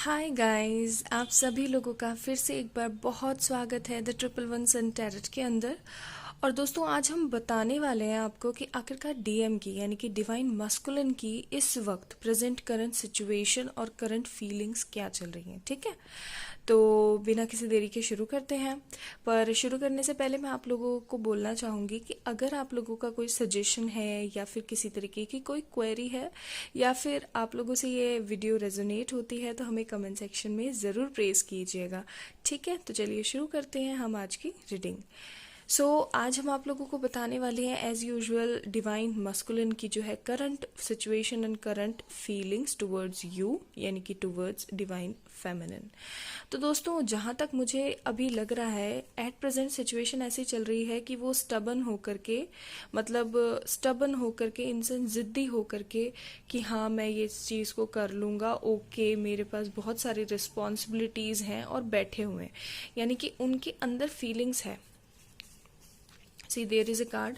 Hi guys, आप सभी लोगों का फिर से एक बार बहुत स्वागत है the triple one sun terrace के अंदर। और दोस्तों, आज हम बताने वाले हैं आपको कि आखिरकार डीएम की यानी कि डिवाइन मस्कुलिन की इस वक्त प्रेजेंट करंट सिचुएशन और करंट फीलिंग्स क्या चल रही हैं। ठीक है, तो बिना किसी देरी के शुरू करते हैं। पर शुरू करने से पहले मैं आप लोगों को बोलना चाहूँगी कि अगर आप लोगों का कोई सजेशन है या फिर किसी तरीके की कोई क्वेरी है या फिर आप लोगों से ये वीडियो रेजोनेट होती है तो हमें कमेंट सेक्शन में ज़रूर प्रेस कीजिएगा। ठीक है, तो चलिए शुरू करते हैं हम आज की रीडिंग। आज हम आप लोगों को बताने वाले हैं एज यूजुअल डिवाइन मस्कुलिन की जो है current situation and current feelings towards you यानी कि टुवर्ड्स डिवाइन फेमिनिन। तो दोस्तों, जहाँ तक मुझे अभी लग रहा है एट प्रेजेंट सिचुएशन ऐसी चल रही है कि वो स्टबन होकर के, मतलब स्टबन होकर के, इंसान जिद्दी होकर के कि हाँ मैं ये चीज़ को कर लूँगा, ओके मेरे पास बहुत सारी रिस्पॉन्सिबिलिटीज़ हैं और बैठे हुए हैं, यानी कि उनके अंदर फीलिंग्स है। सी देयर इज अ कार्ड,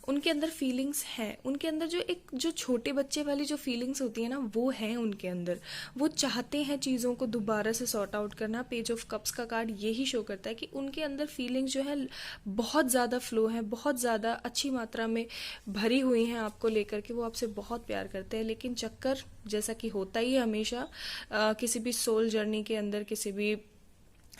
उनके अंदर फीलिंग्स हैं, उनके अंदर जो छोटे बच्चे वाली जो फीलिंग्स होती है ना वो है उनके अंदर। वो चाहते हैं चीज़ों को दोबारा से सॉर्ट आउट करना। पेज ऑफ कप्स का कार्ड यही शो करता है कि उनके अंदर फीलिंग्स जो है बहुत ज़्यादा फ्लो है, बहुत ज़्यादा अच्छी मात्रा में भरी हुई हैं आपको लेकर के। वो आपसे बहुत प्यार करते हैं, लेकिन चक्कर जैसा कि होता ही है हमेशा किसी भी सोल जर्नी के अंदर, किसी भी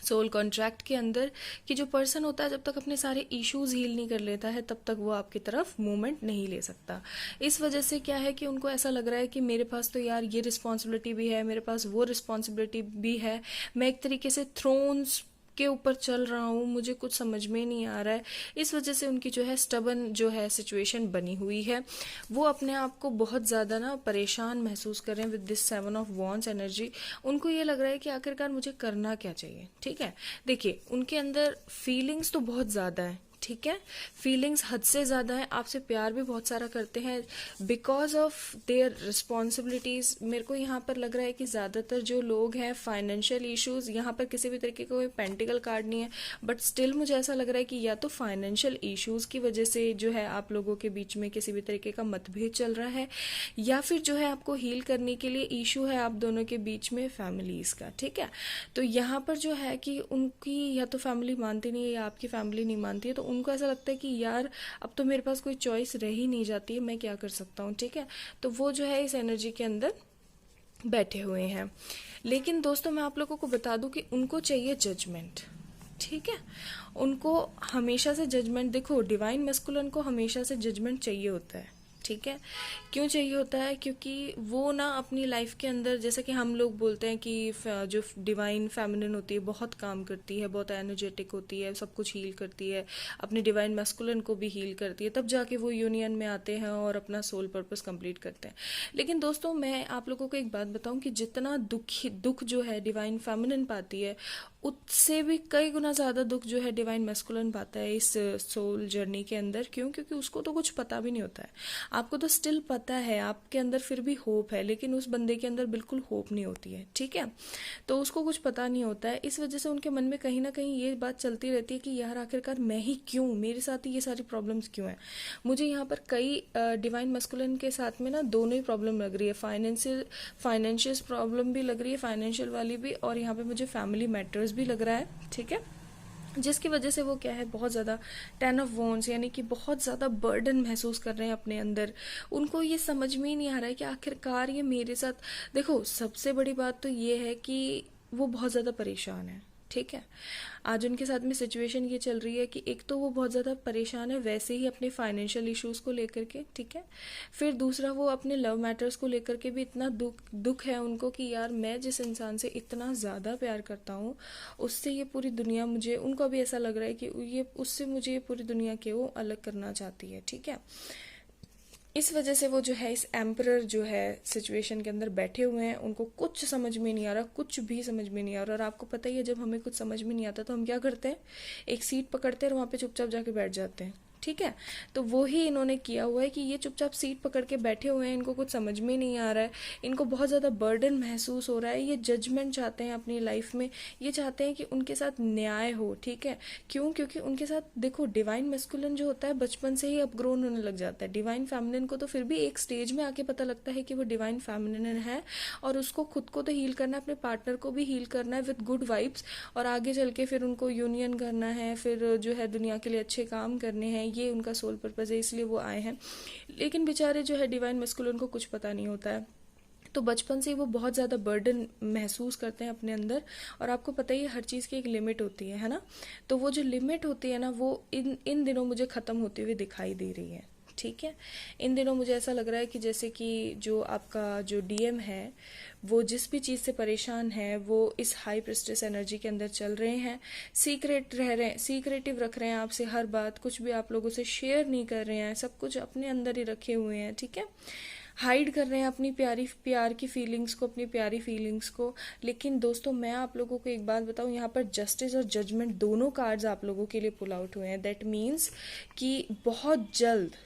सोल कॉन्ट्रैक्ट के अंदर, कि जो पर्सन होता है जब तक अपने सारे इश्यूज हील नहीं कर लेता है तब तक वो आपकी तरफ मूवमेंट नहीं ले सकता। इस वजह से क्या है कि उनको ऐसा लग रहा है कि मेरे पास तो यार ये रिस्पॉन्सिबिलिटी भी है, मेरे पास वो रिस्पॉन्सिबिलिटी भी है, मैं एक तरीके से थ्रोन्स के ऊपर चल रहा हूँ, मुझे कुछ समझ में नहीं आ रहा है। इस वजह से उनकी जो है स्टबन जो है सिचुएशन बनी हुई है। वो अपने आप को बहुत ज़्यादा ना परेशान महसूस कर रहे हैं with this 7 of wands energy. उनको ये लग रहा है कि आखिरकार मुझे करना क्या चाहिए। ठीक है, देखिए उनके अंदर फीलिंग्स तो बहुत ज़्यादा है। ठीक है, फीलिंग्स हद से ज़्यादा है, आपसे प्यार भी बहुत सारा करते हैं बिकॉज ऑफ देयर रिस्पॉन्सिबिलिटीज़। मेरे को यहाँ पर लग रहा है कि ज़्यादातर जो लोग हैं फाइनेंशियल इश्यूज़, यहाँ पर किसी भी तरीके का कोई पेंटिकल कार्ड नहीं है, बट स्टिल मुझे ऐसा लग रहा है कि या तो फाइनेंशियल इश्यूज़ की वजह से जो है आप लोगों के बीच में किसी भी तरीके का मतभेद चल रहा है, या फिर जो है आपको हील करने के लिए इशू है आप दोनों के बीच में फैमिलीज़ का। ठीक है, तो यहाँ पर जो है कि उनकी या तो फैमिली मानती नहीं है या आपकी फैमिली नहीं मानती है, तो उनको ऐसा लगता है कि यार अब तो मेरे पास कोई चॉइस रह ही नहीं जाती है, मैं क्या कर सकता हूँ। ठीक है, तो वो जो है इस एनर्जी के अंदर बैठे हुए हैं। लेकिन दोस्तों, मैं आप लोगों को बता दूं कि उनको चाहिए जजमेंट। ठीक है, उनको हमेशा से जजमेंट, देखो डिवाइन मैस्कुलिन को हमेशा से जजमेंट चाहिए होता है। ठीक है, क्यों चाहिए होता है? क्योंकि वो ना अपनी लाइफ के अंदर, जैसा कि हम लोग बोलते हैं कि जो डिवाइन फेमिनिन होती है बहुत काम करती है, बहुत एनर्जेटिक होती है, सब कुछ हील करती है, अपने डिवाइन मैस्कुलिन को भी हील करती है, तब जाके वो यूनियन में आते हैं और अपना सोल पर्पस कंप्लीट करते हैं। लेकिन दोस्तों, मैं आप लोगों को एक बात बताऊं कि जितना दुख जो है डिवाइन फेमिनिन पाती है, उससे भी कई गुना ज़्यादा दुख जो है डिवाइन मैस्कुलिन पाता है इस सोल जर्नी के अंदर। क्यों? क्योंकि उसको तो कुछ पता भी नहीं होता है। आपको तो स्टिल पता है, आपके अंदर फिर भी होप है, लेकिन उस बंदे के अंदर बिल्कुल होप नहीं होती है। ठीक है, तो उसको कुछ पता नहीं होता है। इस वजह से उनके मन में कहीं ना कहीं ये बात चलती रहती है कि यार आखिरकार मैं ही क्यों, मेरे साथ ही ये सारी प्रॉब्लम्स क्यों हैं। मुझे यहाँ पर कई डिवाइन मस्कुलिन के साथ में ना दोनों ही प्रॉब्लम लग रही है, फाइनेंशियल प्रॉब्लम भी लग रही है, फाइनेंशियल वाली भी, और यहाँ पे मुझे फैमिली मैटर्स भी लग रहा है। ठीक है, जिसकी वजह से वो क्या है बहुत ज़्यादा 10 ऑफ वॉन्ड्स यानी कि बहुत ज़्यादा बर्डन महसूस कर रहे हैं अपने अंदर। उनको ये समझ में ही नहीं आ रहा है कि आखिरकार ये मेरे साथ, देखो सबसे बड़ी बात तो ये है कि वो बहुत ज़्यादा परेशान है। ठीक है, आज उनके साथ में सिचुएशन ये चल रही है कि एक तो वो बहुत ज़्यादा परेशान है वैसे ही अपने फाइनेंशियल इश्यूज़ को लेकर के। ठीक है, फिर दूसरा वो अपने लव मैटर्स को लेकर के भी इतना दुख है उनको कि यार मैं जिस इंसान से इतना ज़्यादा प्यार करता हूँ उससे ये पूरी दुनिया मुझे, उनको भी ऐसा लग रहा है कि ये उससे मुझे ये पूरी दुनिया के वो अलग करना चाहती है। ठीक है, इस वजह से वो जो है इस एम्परर जो है सिचुएशन के अंदर बैठे हुए हैं। उनको कुछ समझ में नहीं आ रहा, कुछ भी समझ में नहीं आ रहा। और आपको पता ही है जब हमें कुछ समझ में नहीं आता तो हम क्या करते हैं, एक सीट पकड़ते हैं और वहाँ पे चुपचाप जाके बैठ जाते हैं। ठीक है। तो वो ही इन्होंने किया हुआ है कि ये चुपचाप सीट पकड़ के बैठे हुए हैं, इनको कुछ समझ में नहीं आ रहा है, इनको बहुत ज़्यादा बर्डन महसूस हो रहा है, ये जजमेंट चाहते हैं अपनी लाइफ में, ये चाहते हैं कि उनके साथ न्याय हो। ठीक है, क्यों? क्योंकि उनके साथ देखो, डिवाइन मेस्कुलिन जो होता है बचपन से ही अपग्रोन होने लग जाता है। डिवाइन फेमिनिन को तो फिर भी एक स्टेज में आके पता लगता है कि वो डिवाइन फेमिनिन है, और उसको खुद को तो हील करना है, अपने पार्टनर को भी हील करना है विद गुड वाइब्स, और आगे चल के फिर उनको यूनियन करना है, फिर जो है दुनिया के लिए अच्छे काम करने हैं, ये उनका सोल पर्पस है, इसलिए वो आए हैं। लेकिन बेचारे जो है डिवाइन मस्कुलिन को कुछ पता नहीं होता है, तो बचपन से ही वो बहुत ज़्यादा बर्डन महसूस करते हैं अपने अंदर। और आपको पता ही है हर चीज़ की एक लिमिट होती है ना। तो वो जो लिमिट होती है ना, वो इन इन दिनों मुझे ख़त्म होती हुई दिखाई दे रही है। ठीक है, इन दिनों मुझे ऐसा लग रहा है कि जैसे कि जो आपका जो डीएम है, वो जिस भी चीज़ से परेशान है, वो इस हाई प्रेस्टिस एनर्जी के अंदर चल रहे हैं, सीक्रेट रह रहे हैं, सीक्रेटिव रख रहे हैं आपसे हर बात, कुछ भी आप लोगों से शेयर नहीं कर रहे हैं, सब कुछ अपने अंदर ही रखे हुए हैं। ठीक है, हाइड कर रहे हैं अपनी प्यार की फीलिंग्स को, अपनी प्यारी फीलिंग्स को। लेकिन दोस्तों, मैं आप लोगों को एक बात बताऊं, यहाँ पर जस्टिस और जजमेंट दोनों कार्ड्स आप लोगों के लिए पुल आउट हुए हैं। दैट मीन्स कि बहुत जल्द,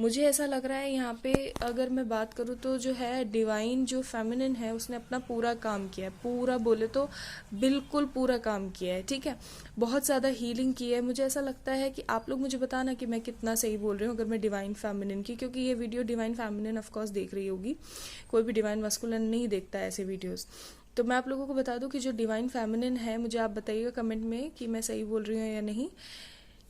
मुझे ऐसा लग रहा है यहाँ पे, अगर मैं बात करूँ तो जो है डिवाइन जो फेमिनिन है, उसने अपना पूरा काम किया है, पूरा बोले तो बिल्कुल पूरा काम किया है। ठीक है, बहुत ज़्यादा हीलिंग की है। मुझे ऐसा लगता है कि आप लोग मुझे बताना कि मैं कितना सही बोल रही हूँ अगर मैं डिवाइन फेमिनिन की, क्योंकि ये वीडियो डिवाइन फेमिनिन ऑफकोर्स देख रही होगी, कोई भी डिवाइन मस्कुलिन नहीं देखता है ऐसे वीडियोज़। तो मैं आप लोगों को बता दूं कि जो डिवाइन फेमिनिन है, मुझे आप बताइएगा कमेंट में कि मैं सही बोल रही हूँ या नहीं।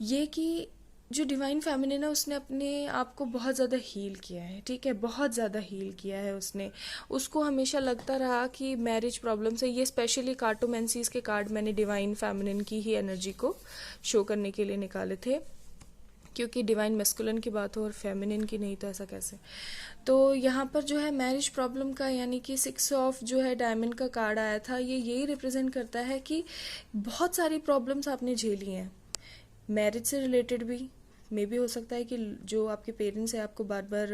ये कि जो डिवाइन फेमिनिन है, उसने अपने आप को बहुत ज़्यादा हील किया है। ठीक है, बहुत ज़्यादा हील किया है उसने। उसको हमेशा लगता रहा कि मैरिज प्रॉब्लम से, ये स्पेशली कार्टोमेंसीज के कार्ड मैंने डिवाइन फेमिनिन की ही एनर्जी को शो करने के लिए निकाले थे, क्योंकि डिवाइन मेस्कुलिन की बात हो और फेमिनिन की नहीं, तो ऐसा कैसे। तो यहाँ पर जो है मैरिज प्रॉब्लम का, यानी कि 6 ऑफ जो है डायमंड का कार्ड आया था, ये यही रिप्रेजेंट करता है कि बहुत सारी प्रॉब्लम्स आपने झेली हैं, मैरिज से रिलेटेड भी। मे भी हो सकता है कि जो आपके पेरेंट्स हैं आपको बार बार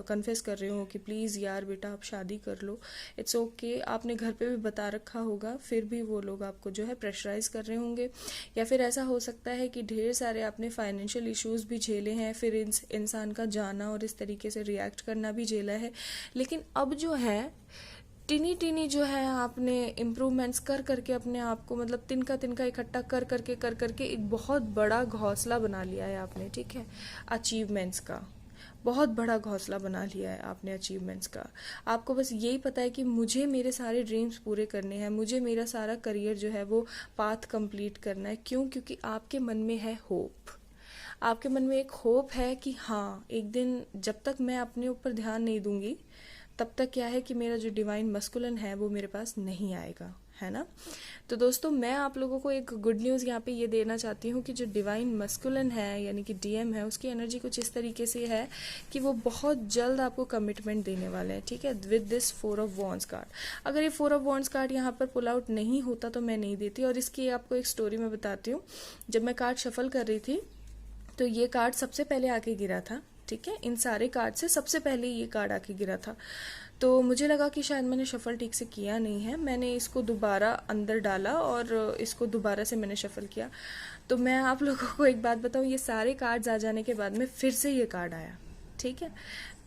कन्फेस कर रहे हो कि प्लीज़ यार बेटा आप शादी कर लो, इट्स ओके। आपने घर पे भी बता रखा होगा, फिर भी वो लोग आपको जो है प्रेशराइज कर रहे होंगे। या फिर ऐसा हो सकता है कि ढेर सारे आपने फाइनेंशियल इश्यूज भी झेले हैं, फिर इंसान का जाना और इस तरीके से रिएक्ट करना भी झेला है। लेकिन अब जो है टिनी टिनी जो है, आपने इम्प्रूवमेंट्स कर करके अपने आप को, मतलब तिनका तिनका इकट्ठा कर करके एक बहुत बड़ा घोंसला बना लिया है आपने। ठीक है, अचीवमेंट्स का बहुत बड़ा घोंसला बना लिया है आपने, अचीवमेंट्स का। आपको बस यही पता है कि मुझे मेरे सारे ड्रीम्स पूरे करने हैं, मुझे मेरा सारा करियर जो है वो पाथ कंप्लीट करना है। क्यों? क्योंकि आपके मन में है होप। आपके मन में एक होप है कि हाँ, एक दिन जब तक मैं अपने ऊपर ध्यान नहीं दूंगी, तब तक क्या है कि मेरा जो डिवाइन मस्कुलिन है वो मेरे पास नहीं आएगा, है ना। तो दोस्तों, मैं आप लोगों को एक गुड न्यूज़ यहाँ पे ये देना चाहती हूँ कि जो डिवाइन मस्कुलिन है, यानी कि डीएम है, उसकी एनर्जी कुछ इस तरीके से है कि वो बहुत जल्द आपको कमिटमेंट देने वाले हैं। ठीक है, with this 4 of wands card. अगर ये 4 ऑफ वॉन्ड्स कार्ड यहाँ पर पुल आउट नहीं होता तो मैं नहीं देती, और इसकी आपको एक स्टोरी मैं बताती हूँ। जब मैं कार्ड शफल कर रही थी तो ये कार्ड सबसे पहले आके गिरा था। ठीक है, इन सारे कार्ड से सबसे पहले ये कार्ड आके गिरा था। तो मुझे लगा कि शायद मैंने शफल ठीक से किया नहीं है, मैंने इसको दोबारा अंदर डाला और इसको दोबारा से मैंने शफल किया। तो मैं आप लोगों को एक बात बताऊं, ये सारे कार्ड्स आ जाने के बाद में फिर से ये कार्ड आया। ठीक है,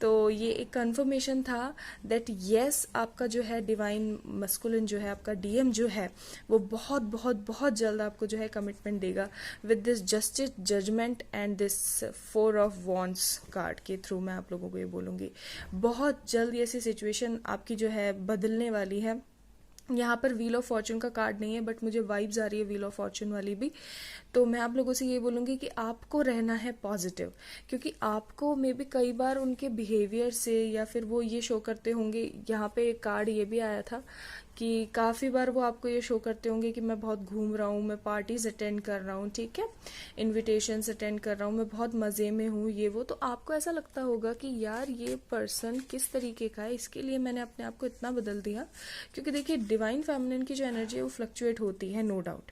तो ये एक कंफर्मेशन था दैट यस, आपका जो है डिवाइन मस्कुलिन जो है, आपका डीएम जो है, वो बहुत बहुत बहुत जल्द आपको जो है कमिटमेंट देगा with this justice, judgement and this 4 of wands card के थ्रू। मैं आप लोगों को ये बोलूँगी, बहुत जल्द ऐसी सिचुएशन आपकी जो है बदलने वाली है। यहाँ पर व्हील ऑफ फॉर्चून का कार्ड नहीं है, बट मुझे वाइब्स आ रही है व्हील ऑफ फॉर्चून वाली भी। तो मैं आप लोगों से ये बोलूँगी कि आपको रहना है पॉजिटिव, क्योंकि आपको मे बी कई बार उनके बिहेवियर से, या फिर वो ये शो करते होंगे, यहाँ पे एक कार्ड ये भी आया था कि काफ़ी बार वो आपको ये शो करते होंगे कि मैं बहुत घूम रहा हूँ, मैं पार्टीज अटेंड कर रहा हूँ, ठीक है, इनविटेशंस अटेंड कर रहा हूँ, मैं बहुत मज़े में हूँ, ये वो। तो आपको ऐसा लगता होगा कि यार ये पर्सन किस तरीके का है, इसके लिए मैंने अपने आप को इतना बदल दिया। क्योंकि देखिए, डिवाइन फेमिनिन की जो एनर्जी है वो फ्लक्चुएट होती है, नो डाउट।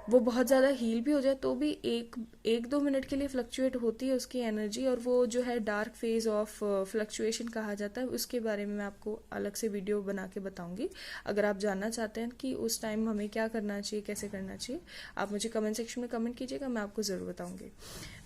वो बहुत ज़्यादा हील भी हो जाए तो भी एक दो मिनट के लिए फ्लक्चुएट होती है उसकी एनर्जी, और वो जो है डार्क फेज ऑफ फ्लक्चुएशन कहा जाता है। उसके बारे में मैं आपको अलग से वीडियो बना के बताऊंगी। अगर आप जानना चाहते हैं कि उस टाइम हमें क्या करना चाहिए, कैसे करना चाहिए, आप मुझे कमेंट सेक्शन में कमेंट कीजिएगा, मैं आपको ज़रूर बताऊंगी।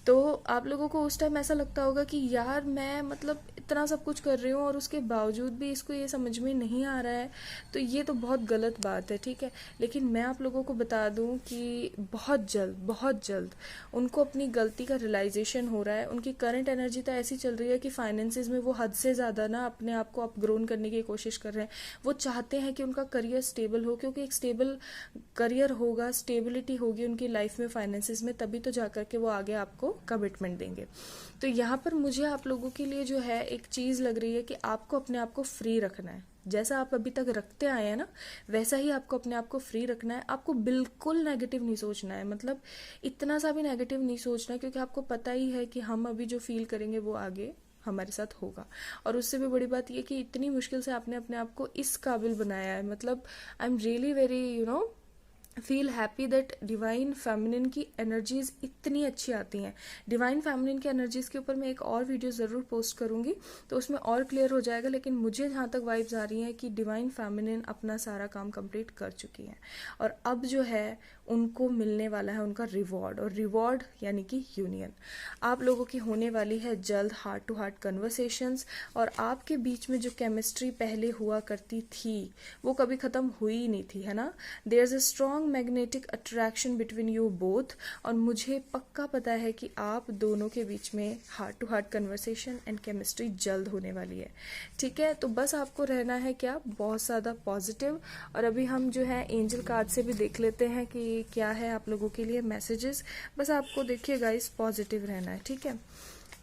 तो आप लोगों को उस टाइम ऐसा लगता होगा कि यार मैं मतलब इतना सब कुछ कर रही हूँ और उसके बावजूद भी इसको ये समझ में नहीं आ रहा है, तो ये तो बहुत गलत बात है, ठीक है। लेकिन मैं आप लोगों को बता दूँ कि बहुत जल्द उनको अपनी गलती का रियलाइजेशन हो रहा है। उनकी करंट एनर्जी तो ऐसी चल रही है कि फाइनेंसिस में वो हद से ज़्यादा ना अपने आप को अपग्रोन करने की कोशिश कर रहे हैं। वो चाहते हैं कि उनका करियर स्टेबल हो, क्योंकि एक स्टेबल करियर होगा, स्टेबिलिटी होगी उनकी लाइफ में फाइनेंसिस में, तभी तो जाकर के वो आगे आपको कमिटमेंट देंगे। तो यहाँ पर मुझे आप लोगों के लिए जो है एक चीज़ लग रही है कि आपको अपने आप को फ्री रखना है। जैसा आप अभी तक रखते आए हैं ना, वैसा ही आपको अपने आप को फ्री रखना है। आपको बिल्कुल नेगेटिव नहीं सोचना है, मतलब इतना सा भी नेगेटिव नहीं सोचना है, क्योंकि आपको पता ही है कि हम अभी जो फील करेंगे वो आगे हमारे साथ होगा। और उससे भी बड़ी बात ये कि इतनी मुश्किल से आपने अपने आप को इस काबिल बनाया है, मतलब I am really very feel happy that divine feminine की एनर्जीज इतनी अच्छी आती हैं। डिवाइन फेमिनिन की एनर्जीज के ऊपर मैं एक और वीडियो ज़रूर पोस्ट करूंगी, तो उसमें और क्लियर हो जाएगा। लेकिन मुझे जहाँ तक वाइब्स आ रही हैं कि डिवाइन फेमिनिन अपना सारा काम कंप्लीट कर चुकी हैं, और अब जो है उनको मिलने वाला है उनका रिवॉर्ड, और रिवॉर्ड यानी कि यूनियन आप लोगों की होने वाली है जल्द। हार्ट टू हार्ट कन्वर्सेशंस, और आपके बीच में जो केमिस्ट्री पहले हुआ करती थी वो कभी ख़त्म हुई ही नहीं थी, है ना। There is a strong magnetic attraction between you both, और मुझे पक्का पता है कि आप दोनों के बीच में heart to heart conversation and chemistry जल्द होने वाली है, ठीक है। तो बस आपको रहना है क्या, बहुत ज़्यादा पॉजिटिव। और अभी हम जो है एंजल कार्ड से भी देख लेते हैं कि क्या है आप लोगों के लिए मैसेजेस। बस आपको देखिए गाइस, पॉजिटिव रहना है, ठीक है।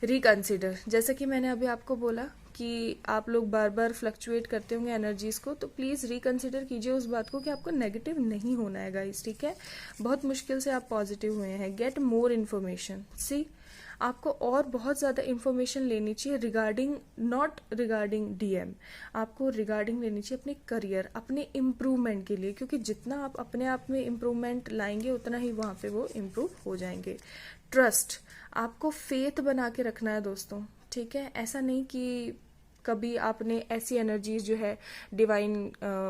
रिकंसिडर, जैसे कि मैंने अभी आपको बोला कि आप लोग बार बार फ्लक्चुएट करते होंगे एनर्जीज को, तो प्लीज़ रिकंसिडर कीजिए उस बात को कि आपको नेगेटिव नहीं होना है गाइस, ठीक है। बहुत मुश्किल से आप पॉजिटिव हुए हैं। गेट मोर इन्फॉर्मेशन, सी आपको और बहुत ज़्यादा इन्फॉर्मेशन लेनी चाहिए रिगार्डिंग, नॉट रिगार्डिंग डीएम, आपको रिगार्डिंग लेनी चाहिए अपने करियर, अपने इम्प्रूवमेंट के लिए, क्योंकि जितना आप अपने आप में इम्प्रूवमेंट लाएंगे उतना ही वहाँ पे वो इम्प्रूव हो जाएंगे। ट्रस्ट, आपको फेथ बना के रखना है दोस्तों, ठीक है। ऐसा नहीं कि कभी आपने ऐसी एनर्जीज जो है डिवाइन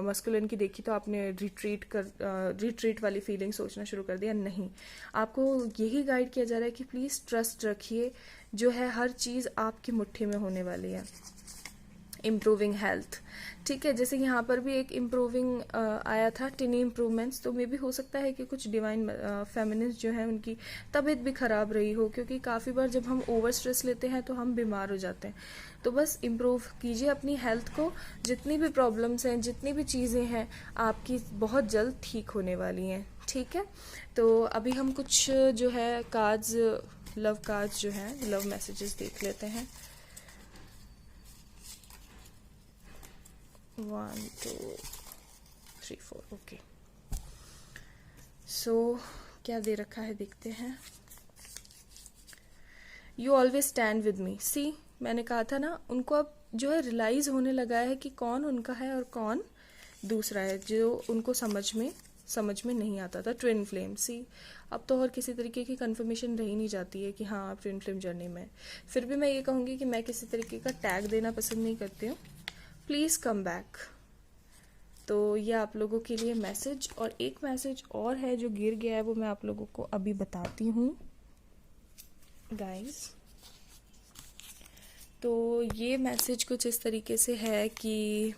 मस्कुलिन की देखी तो आपने रिट्रीट वाली फीलिंग सोचना शुरू कर दिया, नहीं। आपको यही गाइड किया जा रहा है कि प्लीज़ ट्रस्ट रखिए, जो है हर चीज़ आपकी मुट्ठी में होने वाली है। इम्प्रूविंग हेल्थ, ठीक है। जैसे यहाँ पर भी एक इम्प्रूविंग आया था, टिनी इम्प्रूवमेंट्स, तो मे भी हो सकता है कि कुछ डिवाइन फेमिनिस्ट जो है उनकी तबीयत भी खराब रही हो, क्योंकि काफ़ी बार जब हम ओवर स्ट्रेस लेते हैं तो हम बीमार हो जाते हैं। तो बस इम्प्रूव कीजिए अपनी हेल्थ को, जितनी भी प्रॉब्लम्स हैं, जितनी भी चीज़ें हैं, आपकी बहुत जल्द ठीक होने वाली हैं, ठीक है। तो अभी हम कुछ जो है कार्ड्स, लव कार्ड्स जो हैं, लव मैसेजेस देख लेते हैं। 1 2 3 4, ओके। सो क्या दे रखा है देखते हैं। You always stand with me, see मैंने कहा था ना, उनको अब जो है रियलाइज होने लगा है कि कौन उनका है और कौन दूसरा है, जो उनको समझ में नहीं आता था। ट्विन फ्लेम, सी अब तो और किसी तरीके की कंफर्मेशन रही नहीं जाती है कि हाँ आप ट्विन फ्लेम जर्नी में। फिर भी मैं ये कहूँगी कि मैं किसी तरीके का टैग देना पसंद नहीं करती हूँ, प्लीज़ कम बैक। तो ये आप लोगों के लिए मैसेज, और एक मैसेज और है जो गिर गया है, वो मैं आप लोगों को अभी बताती हूँ गाइस। तो ये मैसेज कुछ इस तरीके से है कि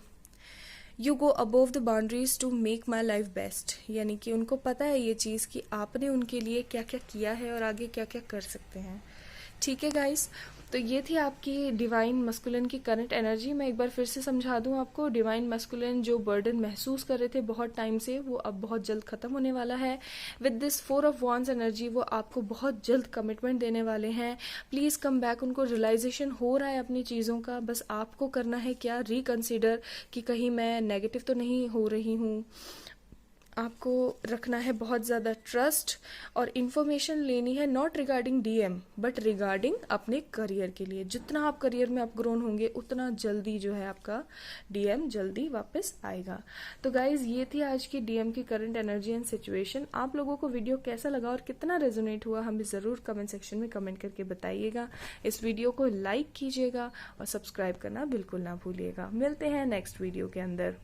you go above the boundaries to make my life best, यानी कि उनको पता है ये चीज़ कि आपने उनके लिए क्या क्या किया है और आगे क्या क्या कर सकते हैं, ठीक है गाइस। तो ये थी आपकी डिवाइन मस्कुलिन की करंट एनर्जी। मैं एक बार फिर से समझा दूं आपको, डिवाइन मस्कुलिन जो बर्डन महसूस कर रहे थे बहुत टाइम से, वो अब बहुत जल्द खत्म होने वाला है। With this 4 of wands energy वो आपको बहुत जल्द कमिटमेंट देने वाले हैं। प्लीज़ कम बैक, उनको रियलाइजेशन हो रहा है अपनी चीज़ों का, बस आपको करना है क्या, रिकंसिडर कि कहीं मैं नेगेटिव तो नहीं हो रही हूँ। आपको रखना है बहुत ज़्यादा ट्रस्ट, और इन्फॉर्मेशन लेनी है not regarding DM but regarding अपने करियर के लिए। जितना आप करियर में अपग्रोन होंगे उतना जल्दी जो है आपका डीएम जल्दी वापस आएगा। तो गाइज ये थी आज की डीएम की करंट एनर्जी एंड सिचुएशन। आप लोगों को वीडियो कैसा लगा और कितना रेजोनेट हुआ हमें ज़रूर कमेंट सेक्शन में कमेंट करके बताइएगा। इस वीडियो को लाइक कीजिएगा और सब्सक्राइब करना बिल्कुल ना भूलिएगा। मिलते हैं नेक्स्ट वीडियो के अंदर।